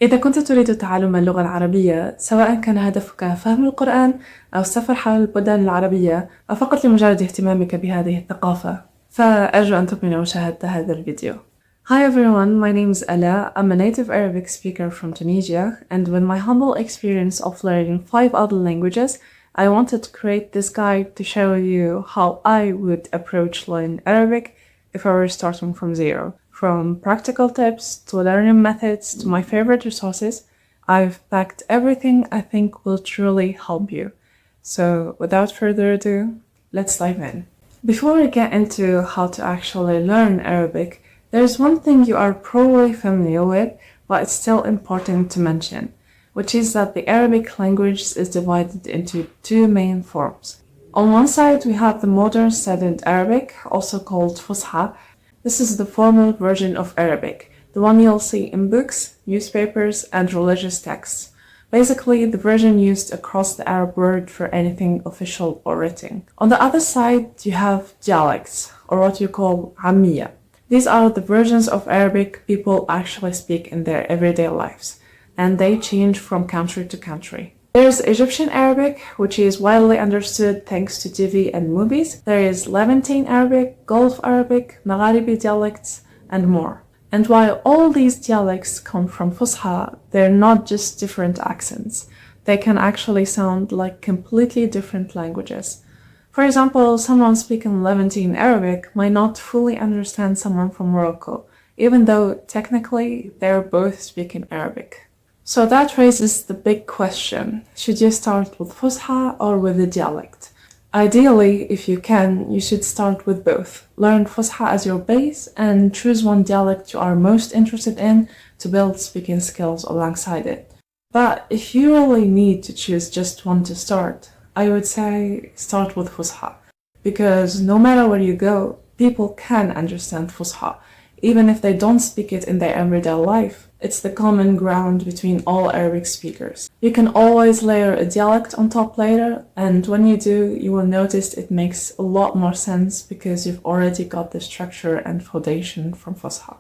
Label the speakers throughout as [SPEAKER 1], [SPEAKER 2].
[SPEAKER 1] إذا كنت تريد تعلم اللغة العربية سواء كان هدفك فهم القرآن أو السفر حول البلدان العربية أو فقط لمجرد اهتمامك بهذه الثقافة فأرجو أن تكمل مشاهدة هذا الفيديو. Hi everyone, my name is Ella. I'm a native Arabic speaker from Tunisia, and with my humble experience of learning 5 other languages, I wanted to create this guide to show you how I would approach learning Arabic if I were starting from zero. From practical tips to learning methods to my favorite resources, I've packed everything I think will truly help you. So without further ado, let's dive in. Before we get into how to actually learn Arabic, there's one thing you are probably familiar with, but it's still important to mention, which is that the Arabic language is divided into 2 main forms. On one side, we have the modern standard Arabic, also called Fusha. This is the formal version of Arabic, the one you'll see in books, newspapers, and religious texts. Basically, the version used across the Arab world for anything official or written. On the other side, you have dialects, or what you call Ammiya. These are the versions of Arabic people actually speak in their everyday lives, and they change from country to country. There's Egyptian Arabic, which is widely understood thanks to TV and movies. There is Levantine Arabic, Gulf Arabic, Magharibi dialects, and more. And while all these dialects come from Fusha, they're not just different accents. They can actually sound like completely different languages. For example, someone speaking Levantine Arabic might not fully understand someone from Morocco, even though technically they're both speaking Arabic. So that raises the big question, should you start with Fusha or with the dialect? Ideally, if you can, you should start with both. Learn Fusha as your base and choose one dialect you are most interested in to build speaking skills alongside it. But if you really need to choose just one to start, I would say start with Fusha, because no matter where you go, people can understand Fusha, even if they don't speak it in their everyday life. It's the common ground between all Arabic speakers. You can always layer a dialect on top later, and when you do, you will notice it makes a lot more sense because you've already got the structure and foundation from Fusha.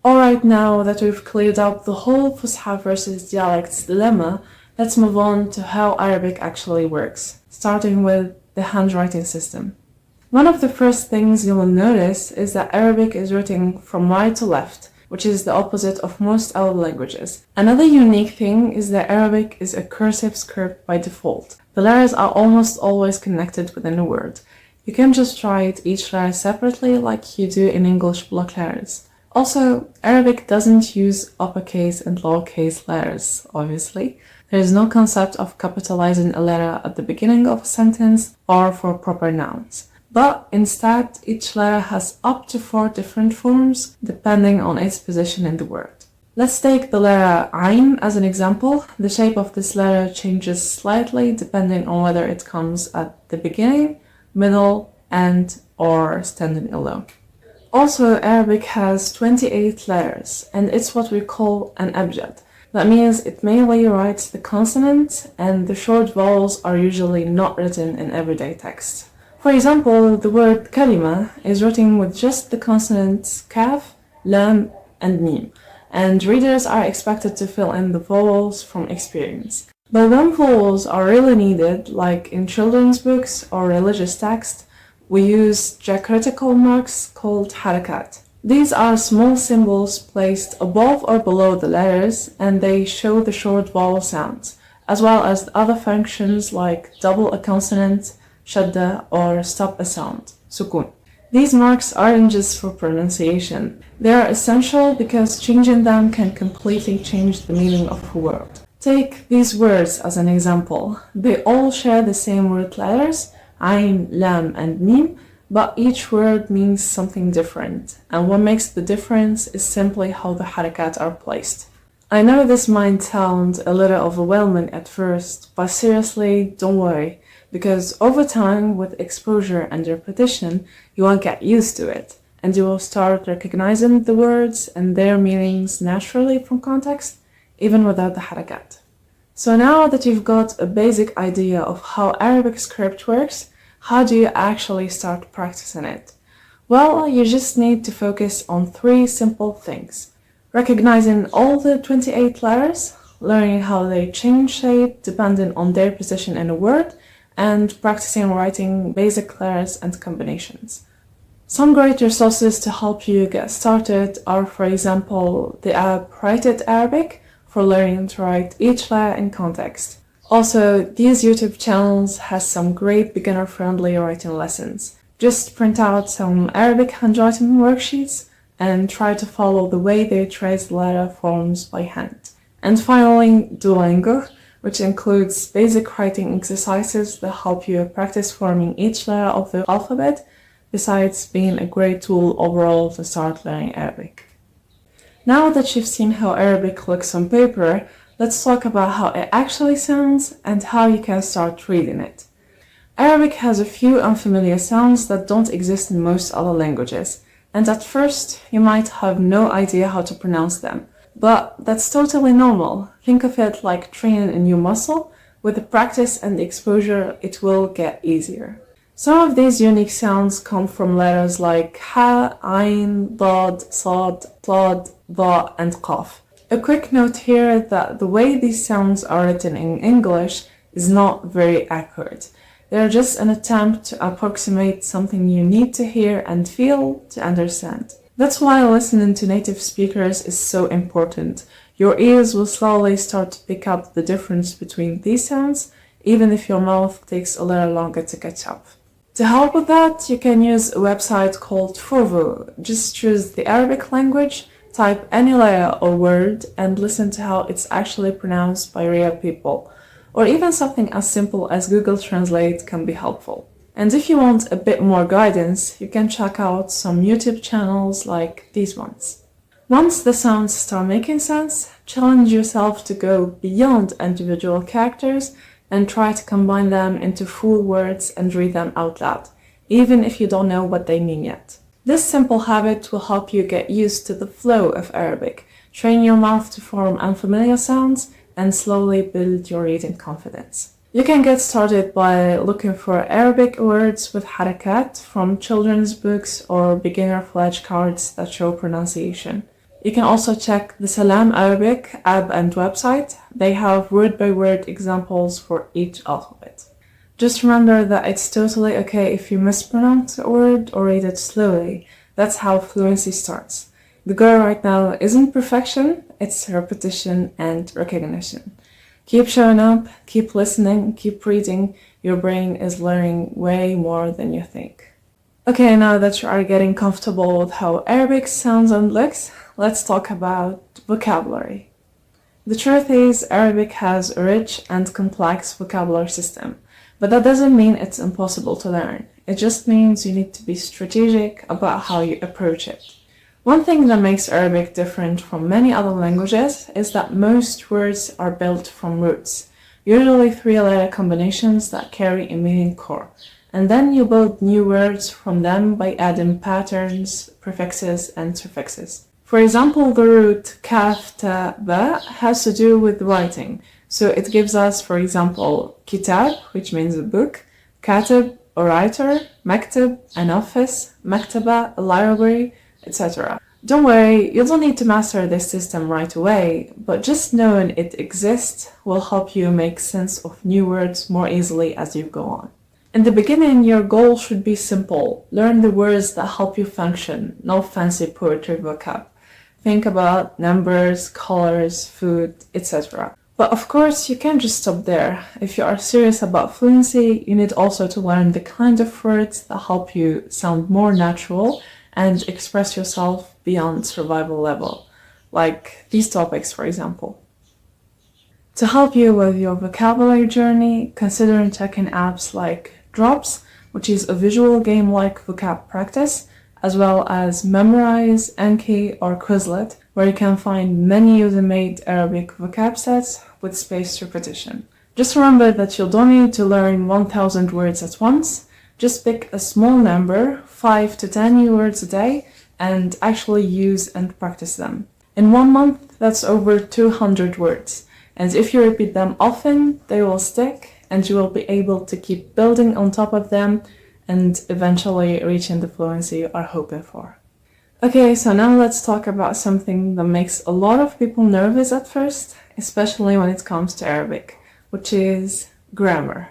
[SPEAKER 1] Alright, now that we've cleared up the whole Fusha versus dialects dilemma, let's move on to how Arabic actually works, starting with the handwriting system. One of the first things you will notice is that Arabic is written from right to left, which is the opposite of most other languages. Another unique thing is that Arabic is a cursive script by default. The letters are almost always connected within a word. You can just write each letter separately like you do in English block letters. Also, Arabic doesn't use uppercase and lowercase letters, obviously. There is no concept of capitalizing a letter at the beginning of a sentence or for proper nouns. But instead, each letter has up to 4 different forms depending on its position in the word. Let's take the letter Ain as an example. The shape of this letter changes slightly depending on whether it comes at the beginning, middle, end, or standing alone. Also, Arabic has 28 letters, and it's what we call an abjad. That means it mainly writes the consonants, and the short vowels are usually not written in everyday text. For example, the word kalima is written with just the consonants kaf, lam, and mim, and readers are expected to fill in the vowels from experience. But when vowels are really needed, like in children's books or religious text, we use diacritical marks called harakat. These are small symbols placed above or below the letters, and they show the short vowel sounds, as well as other functions like double a consonant, shadda, or stop a sound, sukun. These marks aren't just for pronunciation. They are essential because changing them can completely change the meaning of a word. Take these words as an example. They all share the same root letters, Ain, Lam, and Mim, but each word means something different, and what makes the difference is simply how the harakat are placed. I know this might sound a little overwhelming at first, but seriously, don't worry, because over time, with exposure and repetition, you will get used to it, and you will start recognizing the words and their meanings naturally from context, even without the harakat. So now that you've got a basic idea of how Arabic script works, how do you actually start practicing it? Well, you just need to focus on 3 simple things. Recognizing all the 28 letters, learning how they change shape depending on their position in a word, and practicing writing basic letters and combinations. Some great resources to help you get started are, for example, the app Write It Arabic for learning to write each letter in context. Also, these YouTube channels has some great beginner-friendly writing lessons. Just print out some Arabic handwriting worksheets and try to follow the way they trace letter forms by hand. And finally, Duolingo, which includes basic writing exercises that help you practice forming each letter of the alphabet, besides being a great tool overall to start learning Arabic. Now that you've seen how Arabic looks on paper, let's talk about how it actually sounds and how you can start reading it. Arabic has a few unfamiliar sounds that don't exist in most other languages, and at first you might have no idea how to pronounce them. But that's totally normal. Think of it like training a new muscle. With the practice and the exposure, it will get easier. Some of these unique sounds come from letters like ha, ayn, dad, sad, tlad, da, and qaf. A quick note here that the way these sounds are written in English is not very accurate. They're just an attempt to approximate something you need to hear and feel to understand. That's why listening to native speakers is so important. Your ears will slowly start to pick up the difference between these sounds, even if your mouth takes a little longer to catch up. To help with that, you can use a website called Fusha. Just choose the Arabic language, type any letter or word, and listen to how it's actually pronounced by real people. Or even something as simple as Google Translate can be helpful. And if you want a bit more guidance, you can check out some YouTube channels like these ones. Once the sounds start making sense, challenge yourself to go beyond individual characters and try to combine them into full words and read them out loud, even if you don't know what they mean yet. This simple habit will help you get used to the flow of Arabic, train your mouth to form unfamiliar sounds, and slowly build your reading confidence. You can get started by looking for Arabic words with harakat from children's books or beginner flashcards that show pronunciation. You can also check the Salam Arabic app and website. They have word-by-word examples for each alphabet. Just remember that it's totally okay if you mispronounce a word or read it slowly. That's how fluency starts. The goal right now isn't perfection, it's repetition and recognition. Keep showing up, keep listening, keep reading. Your brain is learning way more than you think. Okay, now that you are getting comfortable with how Arabic sounds and looks, let's talk about vocabulary. The truth is, Arabic has a rich and complex vocabulary system, but that doesn't mean it's impossible to learn. It just means you need to be strategic about how you approach it. One thing that makes Arabic different from many other languages is that most words are built from roots, usually three-letter combinations that carry a meaning core, and then you build new words from them by adding patterns, prefixes, and suffixes. For example, the root kaf, ta, ba has to do with writing, so it gives us, for example, kitab, which means a book, katib, a writer, maktub, an office, maktaba, a library, etc. Don't worry, you don't need to master this system right away, but just knowing it exists will help you make sense of new words more easily as you go on. In the beginning, your goal should be simple. Learn the words that help you function, no fancy poetry vocab. Think about numbers, colors, food, etc. But of course, you can't just stop there. If you are serious about fluency, you need also to learn the kind of words that help you sound more natural and express yourself beyond survival level, like these topics, for example. To help you with your vocabulary journey, consider checking apps like Drops, which is a visual game-like vocab practice, as well as Memrise, Anki, or Quizlet, where you can find many user-made Arabic vocab sets with spaced repetition. Just remember that you don't need to learn 1,000 words at once. Just pick a small number, 5 to 10 new words a day, and actually use and practice them. In 1 month, that's over 200 words. And if you repeat them often, they will stick, and you will be able to keep building on top of them and eventually reaching the fluency you are hoping for. Okay, so now let's talk about something that makes a lot of people nervous at first, especially when it comes to Arabic, which is grammar.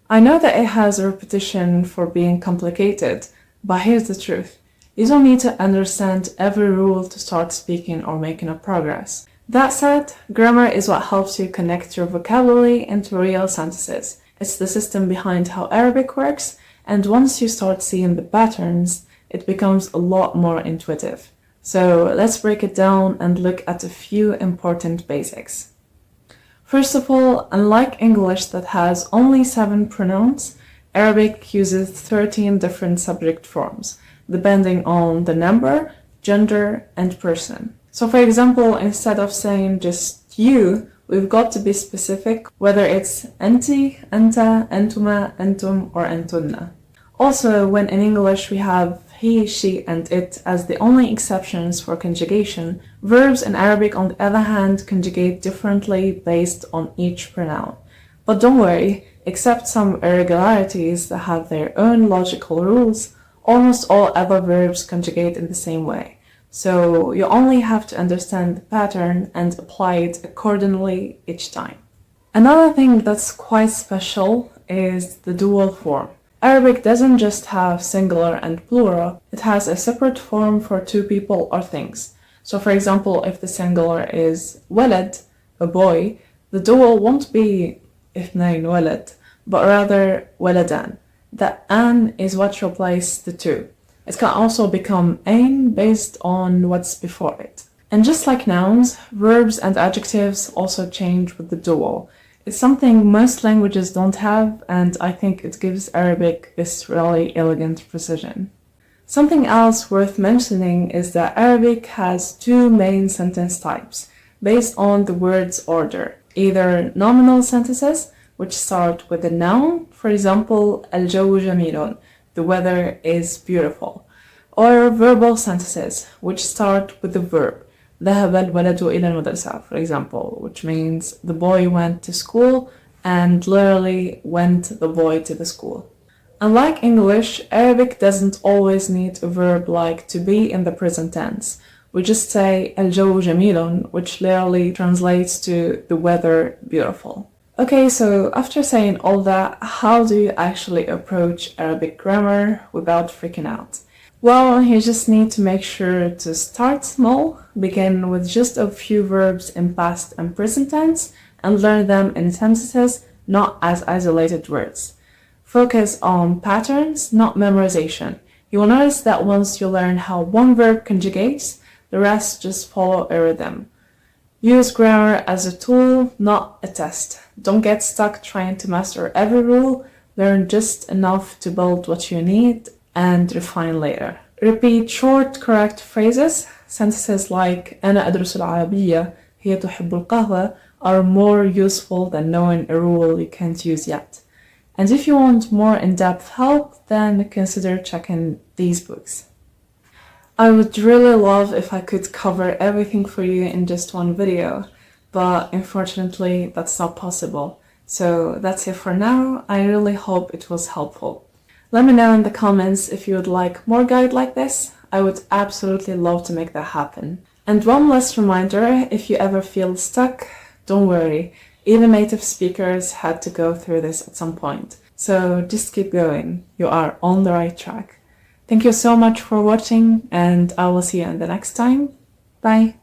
[SPEAKER 1] I know that it has a reputation for being complicated, but here's the truth. You don't need to understand every rule to start speaking or making a progress. That said, grammar is what helps you connect your vocabulary into real sentences. It's the system behind how Arabic works, and once you start seeing the patterns, it becomes a lot more intuitive. So let's break it down and look at a few important basics. First of all, unlike English that has only 7 pronouns, Arabic uses 13 different subject forms, depending on the number, gender, and person. So for example, instead of saying just you, we've got to be specific, whether it's anti, anta, antuma, antum, or antunna. Also, when in English we have he, she, and it as the only exceptions for conjugation, verbs in Arabic, on the other hand, conjugate differently based on each pronoun. But don't worry, except some irregularities that have their own logical rules, almost all other verbs conjugate in the same way. So you only have to understand the pattern and apply it accordingly each time. Another thing that's quite special is the dual form. Arabic doesn't just have singular and plural, it has a separate form for two people or things. So for example, if the singular is walad, a boy, the dual won't be اثنين ولد, but rather waladan. The an is what replaces the two. It can also become ain based on what's before it. And just like nouns, verbs and adjectives also change with the dual. It's something most languages don't have, and I think it gives Arabic this really elegant precision. Something else worth mentioning is that Arabic has 2 main sentence types, based on the word's order. Either nominal sentences, which start with a noun, for example, الجو جميل, the weather is beautiful, or verbal sentences, which start with the verb. ذهب الولد إلى المدرسة, for example, which means the boy went to school, and literally went the boy to the school. Unlike English, Arabic doesn't always need a verb like to be in the present tense. We just say الجو جميل, which literally translates to the weather beautiful. Okay, so after saying all that, how do you actually approach Arabic grammar without freaking out? Well, you just need to make sure to start small, begin with just a few verbs in past and present tense, and learn them in sentences, not as isolated words. Focus on patterns, not memorization. You will notice that once you learn how one verb conjugates, the rest just follow a rhythm. Use grammar as a tool, not a test. Don't get stuck trying to master every rule. Learn just enough to build what you need and refine later. Repeat short, correct phrases. Sentences like أنا أدرس العربية, هي تحب القهوة are more useful than knowing a rule you can't use yet. And if you want more in-depth help, then consider checking these books. I would really love if I could cover everything for you in just one video, but unfortunately that's not possible. So that's it for now. I really hope it was helpful. Let me know in the comments if you would like more guide like this. I would absolutely love to make that happen. And one last reminder, if you ever feel stuck, don't worry. Even native speakers had to go through this at some point. So just keep going. You are on the right track. Thank you so much for watching, and I will see you in the next time. Bye!